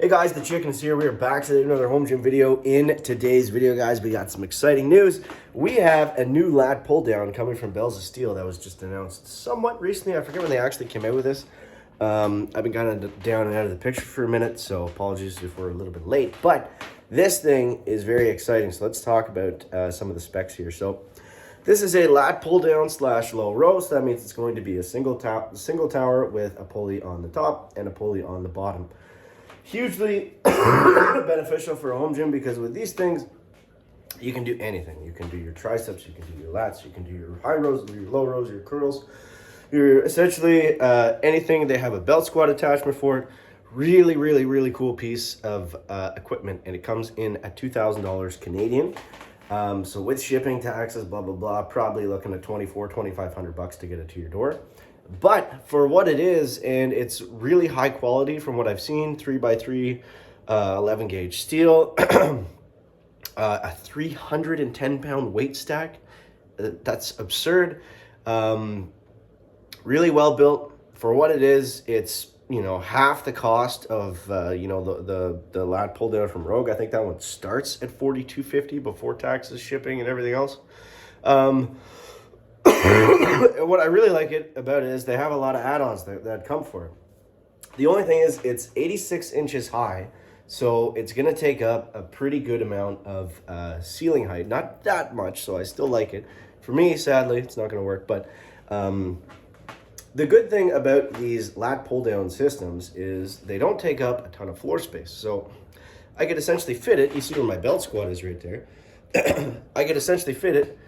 Hey guys, the Chicken is here. We are back to another home gym video. In today's video, guys, we got some exciting news. We have a new lat pull down coming from Bells of Steel that was just announced somewhat recently. I forget when they actually came out with this. I've been kind of down and out of the picture for a minute, so apologies if we're a little bit late. But this thing is very exciting, so let's talk about some of the specs here. So this is a lat pull down / low row, so that means it's going to be a single tower with a pulley on the top and a pulley on the bottom. Hugely beneficial for a home gym because with these things, you can do anything. You can do your triceps, you can do your lats, you can do your high rows, your low rows, your curls. You're essentially anything. They have a belt squat attachment for it. Really, really, really cool piece of equipment, and it comes in at $2,000 Canadian. So with shipping, taxes, blah, blah, blah, probably looking at $2,500 to get it to your door. But for what it is, and it's really high quality from what I've seen, 3x3, 11 gauge steel, a 310-pound weight stack. That's absurd. Really well built. For what it is, it's, half the cost of, the lat pull down from Rogue. I think that one starts at $4,250 before taxes, shipping, and everything else. What I really like about it is they have a lot of add-ons that come for it. The only thing is it's 86 inches high, so it's going to take up a pretty good amount of ceiling height. Not that much, so I still like it. For me, sadly, it's not going to work, but the good thing about these lat pull-down systems is they don't take up a ton of floor space. So I could essentially fit it. You see where my belt squat is right there. I could essentially fit it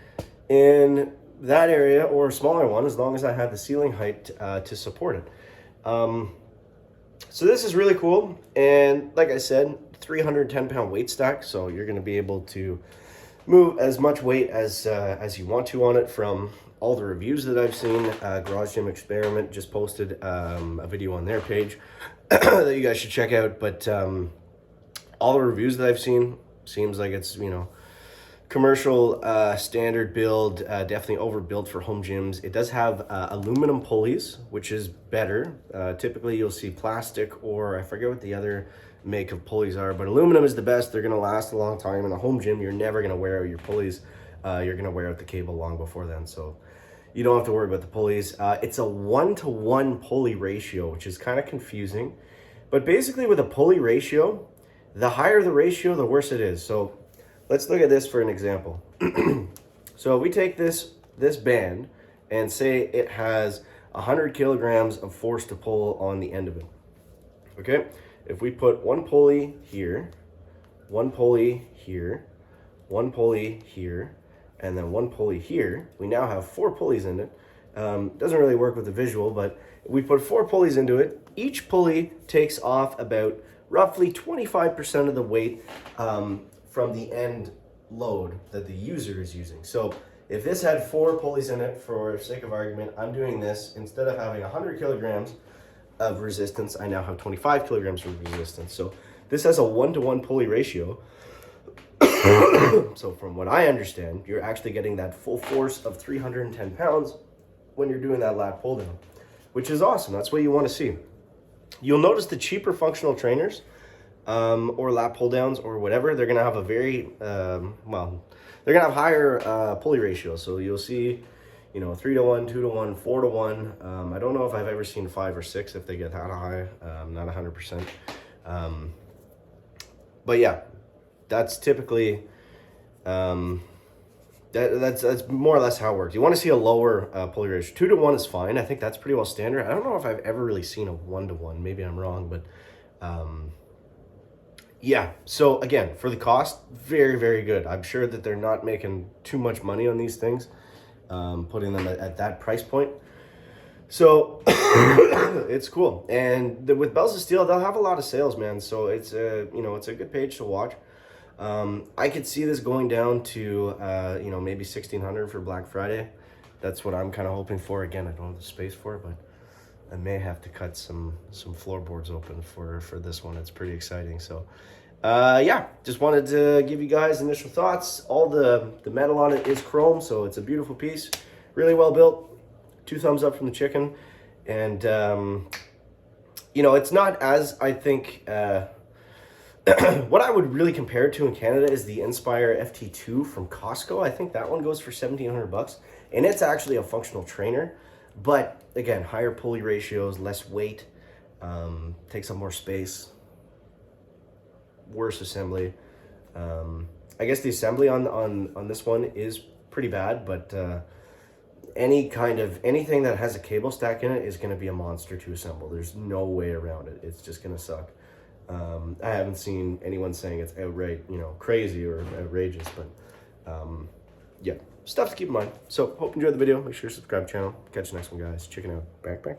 in that area or a smaller one as long as I have the ceiling height to support it. So this is really cool. And like I said, 310-pound weight stack. So you're going to be able to move as much weight as you want to on it. From all the reviews that I've seen, Garage Gym Experiment just posted a video on their page that you guys should check out. But all the reviews that I've seen seems like it's, commercial standard build, definitely overbuilt for home gyms. It does have aluminum pulleys, which is better. Typically you'll see plastic, or I forget what the other make of pulleys are, but aluminum is the best. They're going to last a long time. In a home gym, you're never going to wear out your pulleys. You're going to wear out the cable long before then, so you don't have to worry about the pulleys. It's a 1-to-1 pulley ratio, which is kind of confusing, but basically with a pulley ratio, the higher the ratio, the worse it is. So let's look at this for an example. So we take this band and say it has 100 kilograms of force to pull on the end of it. Okay, if we put one pulley here, one pulley here, one pulley here, and then one pulley here, we now have 4 pulleys in it. Doesn't really work with the visual, but we put 4 pulleys into it. Each pulley takes off about roughly 25% of the weight from the end load that the user is using. So if this had 4 pulleys in it, for sake of argument, I'm doing this, instead of having 100 kilograms of resistance, I now have 25 kilograms of resistance. So this has a 1-to-1 pulley ratio. So from what I understand, you're actually getting that full force of 310 pounds when you're doing that lat pull down, which is awesome. That's what you want to see. You'll notice the cheaper functional trainers or lat pull downs or whatever, they're going to have a very, they're going to have higher pulley ratios. So you'll see, 3-to-1, 2-to-1, 4-to-1. I don't know if I've ever seen 5 or 6 if they get that high. Not 100%. But yeah, that's typically, that's more or less how it works. You want to see a lower pulley ratio. 2-to-1 is fine. I think that's pretty well standard. I don't know if I've ever really seen a 1-to-1. Maybe I'm wrong, but yeah. So again, for the cost, very, very good. I'm sure that they're not making too much money on these things, putting them at that price point. So it's cool. And with Bells of Steel, they'll have a lot of sales, man. So it's it's a good page to watch. I could see this going down to, maybe $1,600 for Black Friday. That's what I'm kind of hoping for. Again, I don't have the space for it, but I may have to cut some floorboards open for this one. It's pretty exciting. So, yeah, just wanted to give you guys initial thoughts. All the metal on it is chrome, so it's a beautiful piece. Really well built. 2 thumbs up from the chicken. And, it's not as, I think, What I would really compare it to in Canada is the Inspire FT2 from Costco. I think that one goes for 1,700 bucks, and it's actually a functional trainer. But again, higher pulley ratios, less weight, takes up more space, worse assembly. I guess the assembly on this one is pretty bad, but anything that has a cable stack in it is going to be a monster to assemble. There's no way around it. It's just going to suck. I haven't seen anyone saying it's outright, crazy or outrageous, but yeah, stuff to keep in mind. So hope you enjoyed the video. Make sure to subscribe to the channel. Catch you next one, guys. Chicken out. Back.